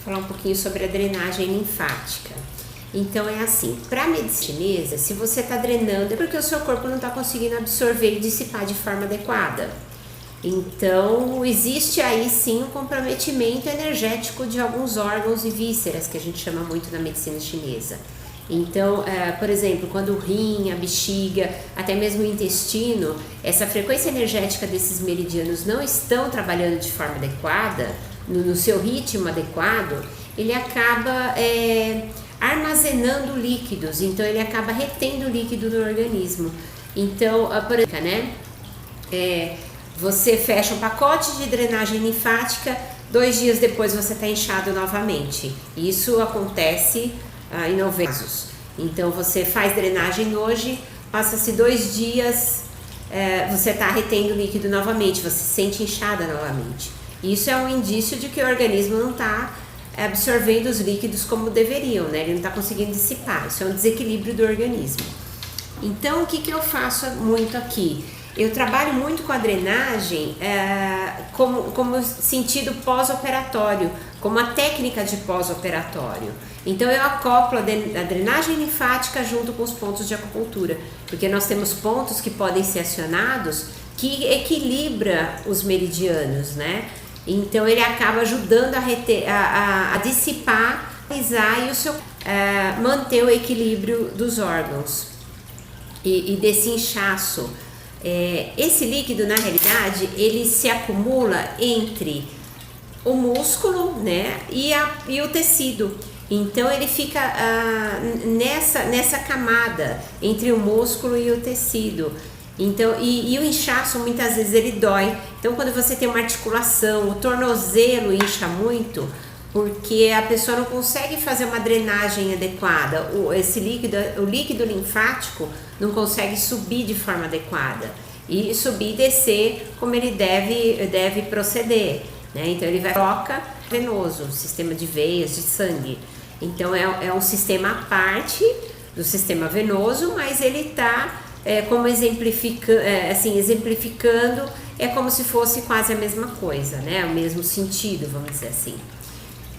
falar um pouquinho sobre a drenagem linfática. Então é assim, para a medicina chinesa, se você está drenando é porque o seu corpo não está conseguindo absorver e dissipar de forma adequada. Então existe aí sim um comprometimento energético de alguns órgãos e vísceras, que a gente chama muito na medicina chinesa. Então, por exemplo, quando o rim, a bexiga, até mesmo o intestino, essa frequência energética desses meridianos não estão trabalhando de forma adequada, no seu ritmo adequado, ele acaba armazenando líquidos, então ele acaba retendo líquido no organismo. Então, por exemplo, né, você fecha um pacote de drenagem linfática, 2 dias depois você está inchado novamente. Isso acontece em 90 casos. Então você faz drenagem hoje, passa-se 2 dias, você está retendo líquido novamente, você se sente inchada novamente. Isso é um indício de que o organismo não está absorvendo os líquidos como deveriam, né? Ele não está conseguindo dissipar. Isso é um desequilíbrio do organismo. Então o que eu faço muito aqui? Eu trabalho muito com a drenagem como sentido pós-operatório, como a técnica de pós-operatório. Então eu acoplo a drenagem linfática junto com os pontos de acupuntura, porque nós temos pontos que podem ser acionados que equilibra os meridianos, né? Então ele acaba ajudando a dissipar e o seu, manter o equilíbrio dos órgãos e desse inchaço. Esse líquido, na realidade, ele se acumula entre o músculo, né, e o tecido. Então ele fica nessa camada entre o músculo e o tecido. Então, e o inchaço muitas vezes ele dói. Então quando você tem uma articulação, o tornozelo incha muito, porque a pessoa não consegue fazer uma drenagem adequada. O líquido linfático não consegue subir de forma adequada e subir e descer como ele deve proceder, né? Então ele vai troca venoso, sistema de veias, de sangue. Então é um sistema à parte do sistema venoso, mas ele está como exemplificando, é como se fosse quase a mesma coisa, né? O mesmo sentido, vamos dizer assim.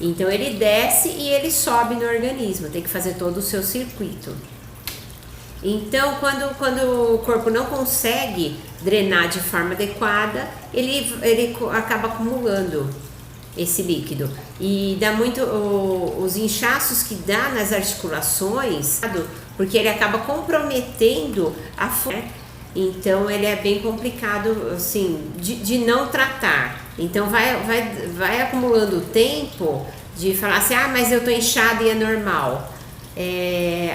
Então ele desce e ele sobe no organismo, tem que fazer todo o seu circuito. Então quando o corpo não consegue drenar de forma adequada, ele acaba acumulando esse líquido e dá muito os inchaços que dá nas articulações, porque ele acaba comprometendo a força. Então ele é bem complicado assim de não tratar. Então vai acumulando o tempo de falar assim, mas eu tô inchada e é normal.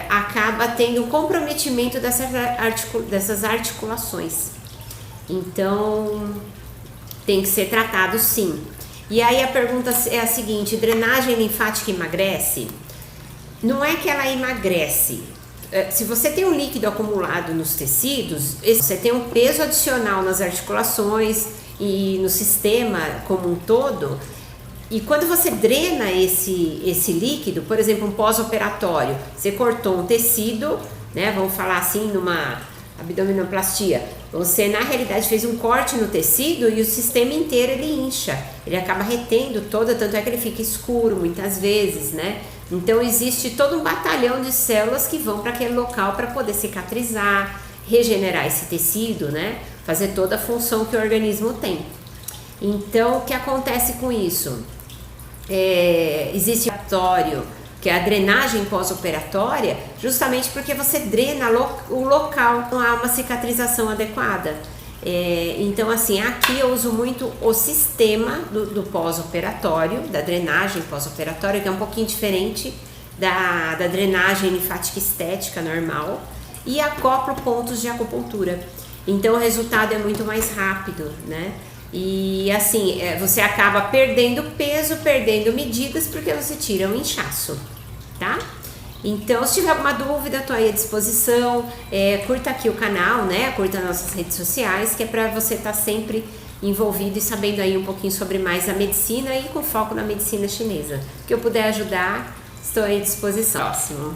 Acaba tendo um comprometimento dessas articulações. Então tem que ser tratado sim. E aí a pergunta é a seguinte: drenagem linfática emagrece? Não é que ela emagrece. Se você tem um líquido acumulado nos tecidos, você tem um peso adicional nas articulações e no sistema como um todo. E quando você drena esse líquido, por exemplo, um pós-operatório, você cortou um tecido, né? Vamos falar assim, numa abdominoplastia. Você na realidade fez um corte no tecido e o sistema inteiro ele incha. Ele acaba retendo tanto é que ele fica escuro muitas vezes, né? Então existe todo um batalhão de células que vão para aquele local para poder cicatrizar, regenerar esse tecido, né? Fazer toda a função que o organismo tem. Então o que acontece com isso? Existe um operatório, que é a drenagem pós-operatória, justamente porque você drena o local, não há uma cicatrização adequada. Então assim, aqui eu uso muito o sistema do pós-operatório, da drenagem pós-operatória, que é um pouquinho diferente da drenagem linfática estética normal, e acoplo pontos de acupuntura. Então o resultado é muito mais rápido, né? E assim, você acaba perdendo peso, perdendo medidas, porque você tira um inchaço, tá? Então, se tiver alguma dúvida, estou aí à disposição. Curta aqui o canal, né? Curta nossas redes sociais, que é para você estar sempre envolvido e sabendo aí um pouquinho sobre mais a medicina e com foco na medicina chinesa. Que eu puder ajudar, estou aí à disposição. Próximo.